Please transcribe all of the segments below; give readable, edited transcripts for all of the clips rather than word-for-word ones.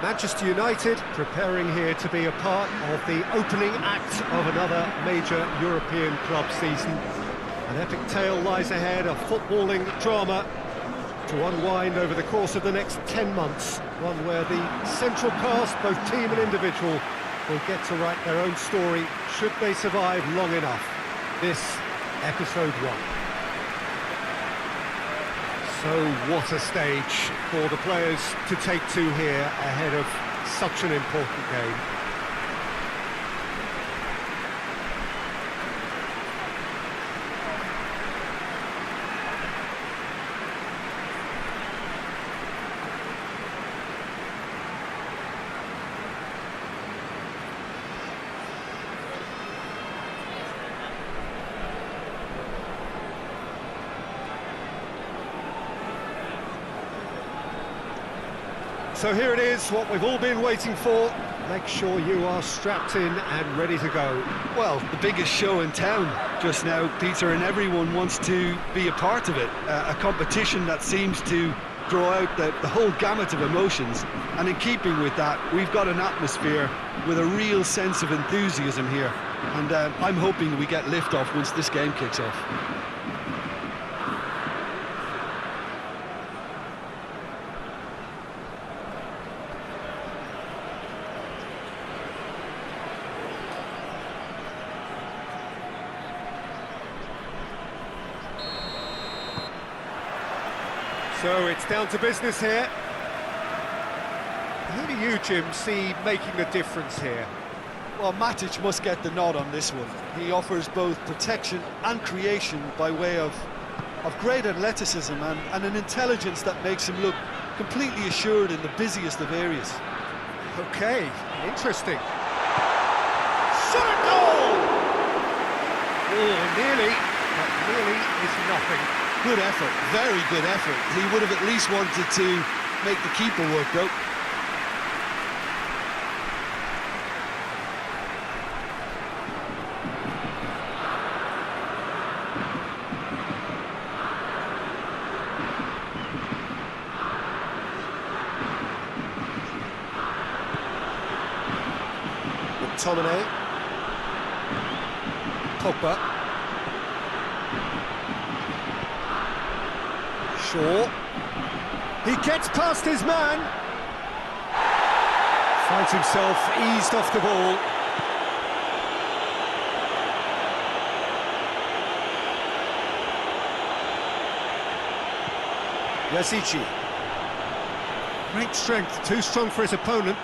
Manchester United preparing here to be a part of the opening act of another major European club season. An epic tale lies ahead, a footballing drama to unwind over the course of the next 10 months. One where the central cast, both team and individual, will get to write their own story should they survive long enough. This, episode 1. So what a stage for the players to take to here ahead of such an important game. So here it is, what we've all been waiting for. Make sure you are strapped in and ready to go. Well, the biggest show in town just now, Peter, and everyone wants to be a part of it. A competition that seems to draw out the whole gamut of emotions. And in keeping with that, we've got an atmosphere with a real sense of enthusiasm here. And I'm hoping we get liftoff once this game kicks off. So it's down to business here. Who do you, Jim, see making the difference here? Well, Matic must get the nod on this one. He offers both protection and creation by way of great athleticism and an intelligence that makes him look completely assured in the busiest of areas. Okay, interesting. Shot at goal! Oh, nearly, but nearly is nothing. Good effort, very good effort. He would have at least wanted to make the keeper work, though. McTominay. Pogba. Shaw. He gets past his man. Finds himself eased off the ball. Yazici. Great strength, too strong for his opponent.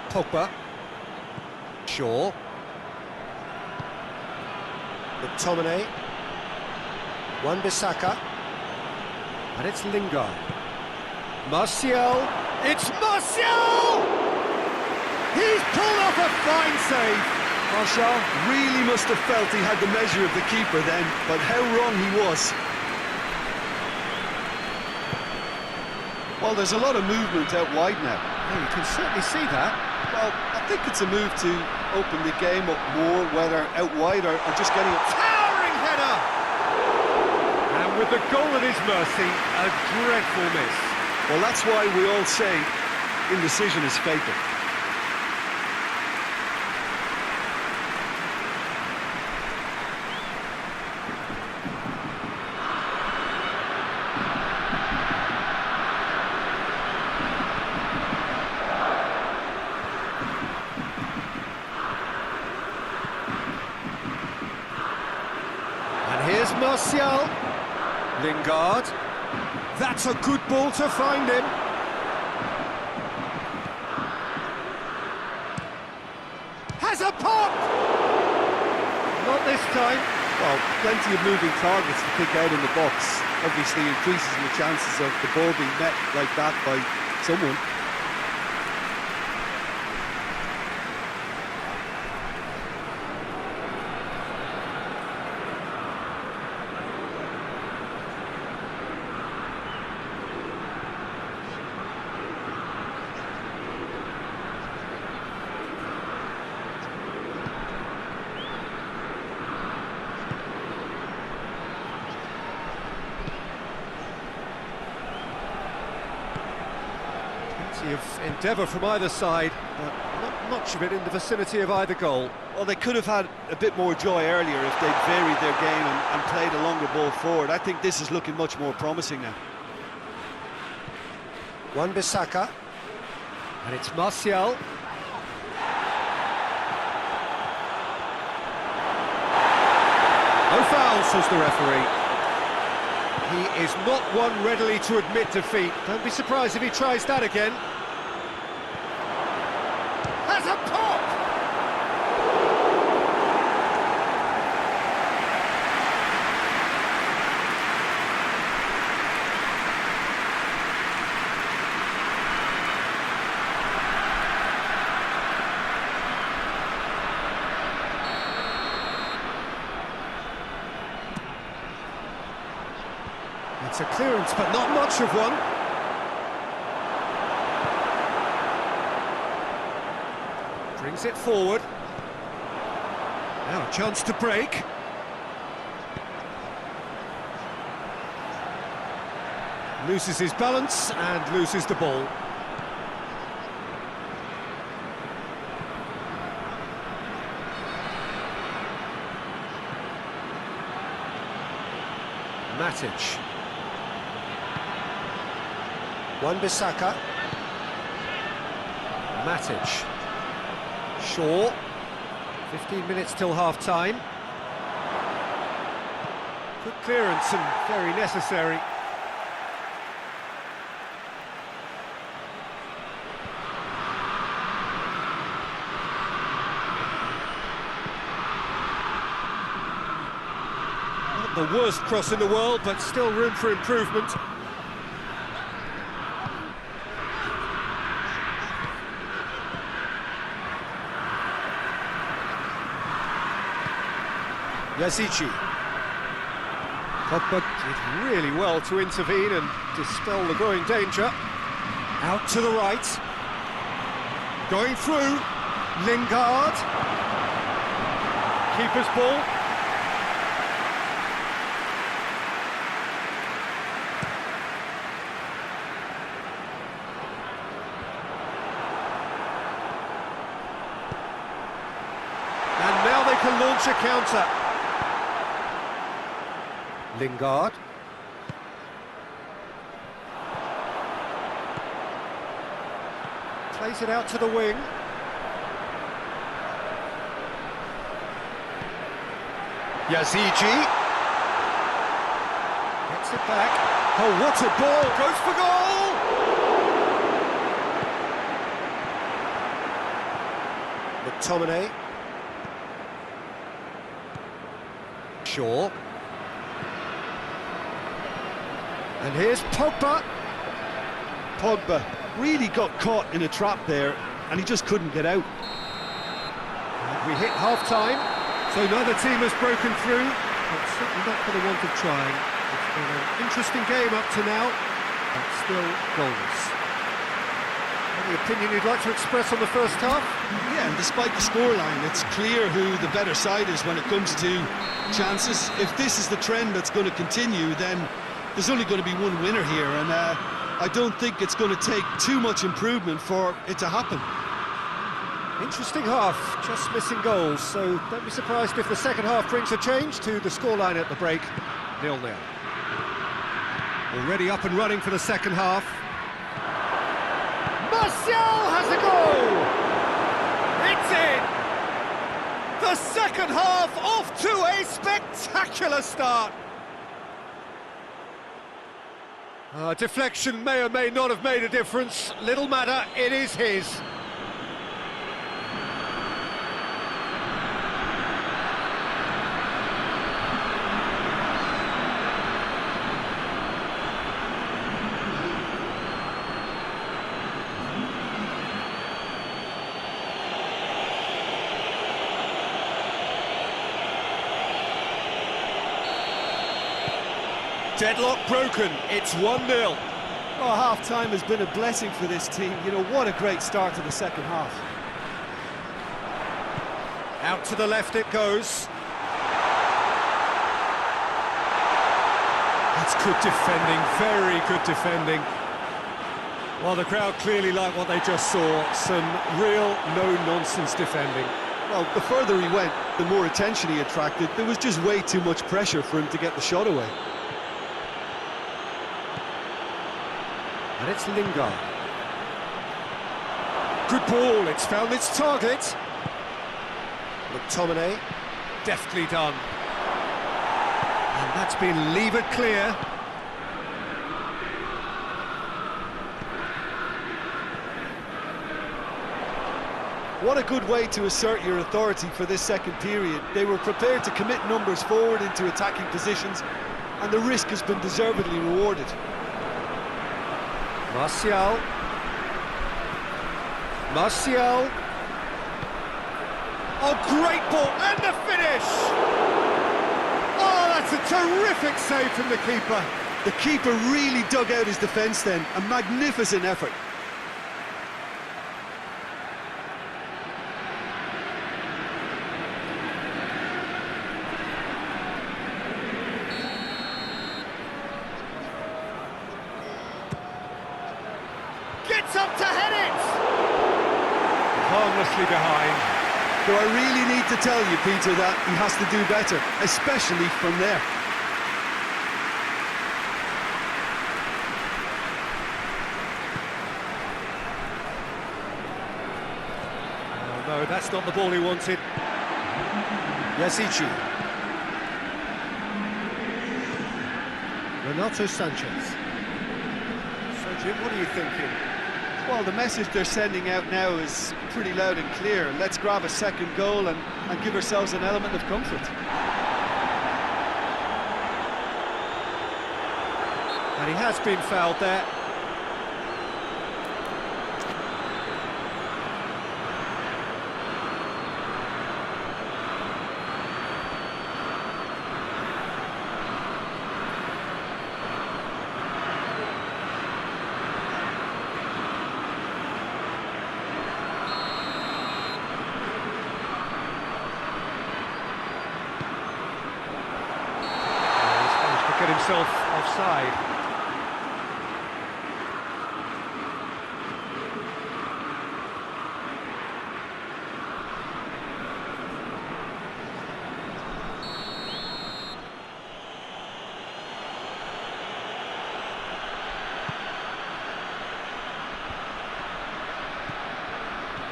Pogba. Shaw. McTominay. Wan-Bissaka. And it's Lingard. Martial. It's Martial! He's pulled off a fine save. Martial really must have felt he had the measure of the keeper then, but how wrong he was. Well, there's a lot of movement out wide now. Yeah, you can certainly see that. Well, I think it's a move to open the game up more, whether out wide or just getting it. Towering header! And with the goal at his mercy, a dreadful miss. Well, that's why we all say indecision is fatal. And here's Martial. Lingard. That's a good ball to find him. Has a pop! Not this time. Well, plenty of moving targets to pick out in the box. Obviously increases the chances of the ball being met like that by someone. Plenty of endeavour from either side, but not much of it in the vicinity of either goal. Well, they could have had a bit more joy earlier if they'd varied their game and played a longer ball forward. I think this is looking much more promising now. Wan-Bissaka, and it's Martial. No foul, says the referee. He is not one readily to admit defeat. Don't be surprised if he tries that again. Has a pop! It's a clearance, but not much of one. Brings it forward. Now a chance to break. Loses his balance and loses the ball. Matic. Wan-Bissaka. Matic. Shaw. 15 minutes till half-time. Good clearance and very necessary. Not the worst cross in the world, but still room for improvement. Yazici. Pogba did really well to intervene and dispel the growing danger. Out to the right. Going through. Lingard. Keeper's ball. And now they can launch a counter. Lingard. Plays it out to the wing. Yazici. Gets it back. Oh, what a ball! Goes for goal! McTominay. Shaw. And here's Pogba. Pogba really got caught in a trap there, and he just couldn't get out. And we hit half-time, so neither team has broken through, but certainly not for the want of trying. It's been an interesting game up to now, but still goalless. Any opinion you'd like to express on the first half? Yeah, and despite the scoreline, it's clear who the better side is when it comes to chances. If this is the trend that's going to continue, then there's only going to be one winner here, and I don't think it's going to take too much improvement for it to happen. Interesting half, just missing goals, so don't be surprised if the second half brings a change to the scoreline at the break, 0-0. Already up and running for the second half. Martial has a goal! It's in! The second half off to a spectacular start. Deflection may or may not have made a difference. Little matter, it is his. Deadlock broken, it's 1-0. Oh, half-time has been a blessing for this team. You know, what a great start to the second half. Out to the left it goes. That's good defending, very good defending. Well, the crowd clearly like what they just saw. Some real no-nonsense defending. Well, the further he went, the more attention he attracted. There was just way too much pressure for him to get the shot away. And it's Lingard. Good ball, it's found its target. McTominay, deftly done. And that's been levered clear. What a good way to assert your authority for this second period. They were prepared to commit numbers forward into attacking positions, and the risk has been deservedly rewarded. Martial. Martial. Oh, great ball, and the finish! Oh, that's a terrific save from the keeper. The keeper really dug out his defence then, a magnificent effort. Gets up to head it! Harmlessly behind. Do I really need to tell you, Peter, that he has to do better, especially from there? Oh, no, that's not the ball he wanted. Yazici. Renato Sanchez. So, Jim, what are you thinking? Well, the message they're sending out now is pretty loud and clear. Let's grab a second goal and give ourselves an element of comfort. And he has been fouled there. Get himself offside.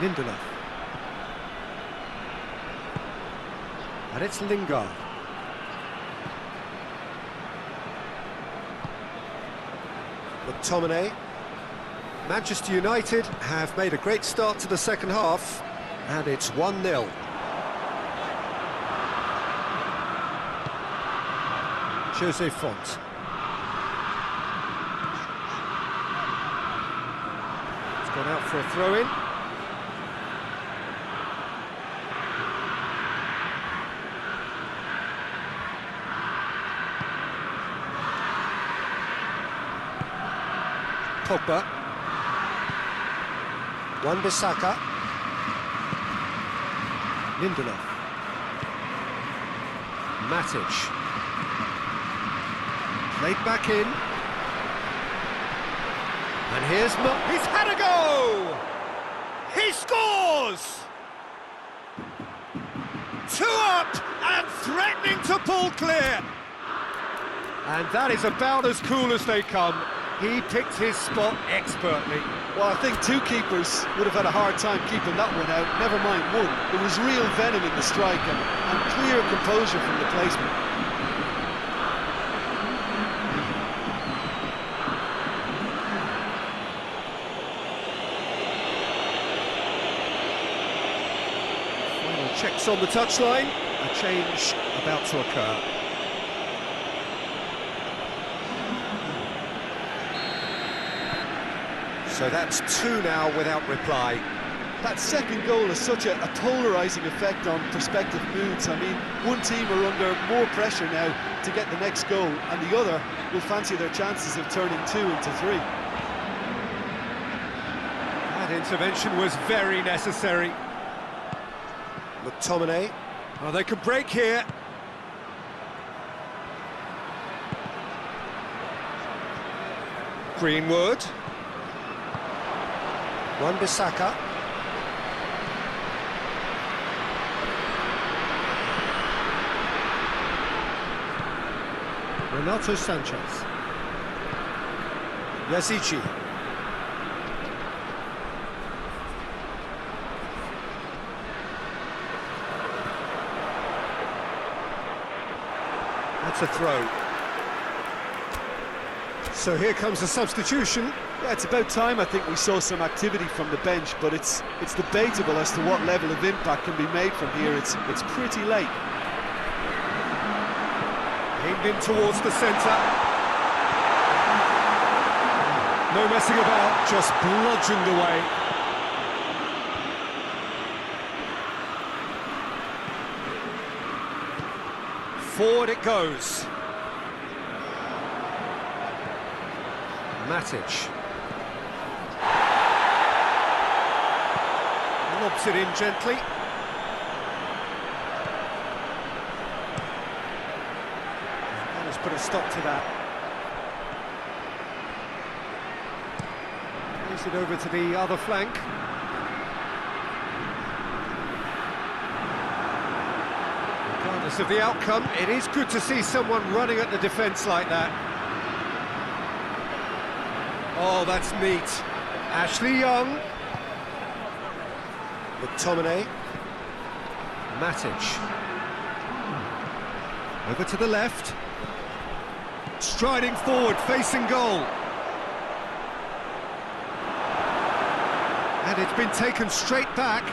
Lindelof. And it's Lingard. McTominay. Manchester United have made a great start to the second half, and it's 1-0. Jose Font. It's gone out for a throw-in. Pogba. Wan-Bissaka. Lindelof. Matic. Played back in. And here's he's had a go! He scores! 2 up and threatening to pull clear. And that is about as cool as they come. He picked his spot expertly. Well, I think two keepers would have had a hard time keeping that one out, never mind one. There was real venom in the strike and clear composure from the placement. Final checks on the touchline. A change about to occur. So that's 2 now without reply. That second goal has such a polarising effect on prospective moods. I mean, one team are under more pressure now to get the next goal, and the other will fancy their chances of turning 2 into 3. That intervention was very necessary. McTominay. Oh, they could break here. Greenwood. Wan-Bissaka. Renato Sanchez. Yazici. That's a throw. So here comes a substitution. Yeah, it's about time I think we saw some activity from the bench, but it's debatable as to what level of impact can be made from here. It's pretty late. Aimed in towards the centre. No messing about, just bludgeoned away. Forward it goes. Matic. Lobs it in gently. And has put a stop to that. Plays it over to the other flank. Regardless of the outcome, it is good to see someone running at the defence like that. Oh, that's neat. Ashley Young. McTominay. Matic. Over to the left. Striding forward, facing goal. And it's been taken straight back.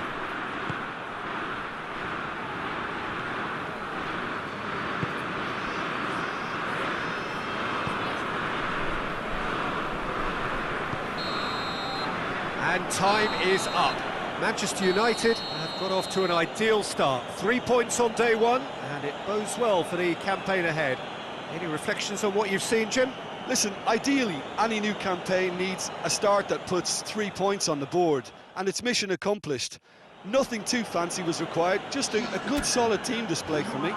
And time is up. Manchester United have got off to an ideal start. 3 points on day one, and it bodes well for the campaign ahead. Any reflections on what you've seen, Jim? Listen, ideally, any new campaign needs a start that puts 3 points on the board, and it's mission accomplished. Nothing too fancy was required, just a good solid team display for me.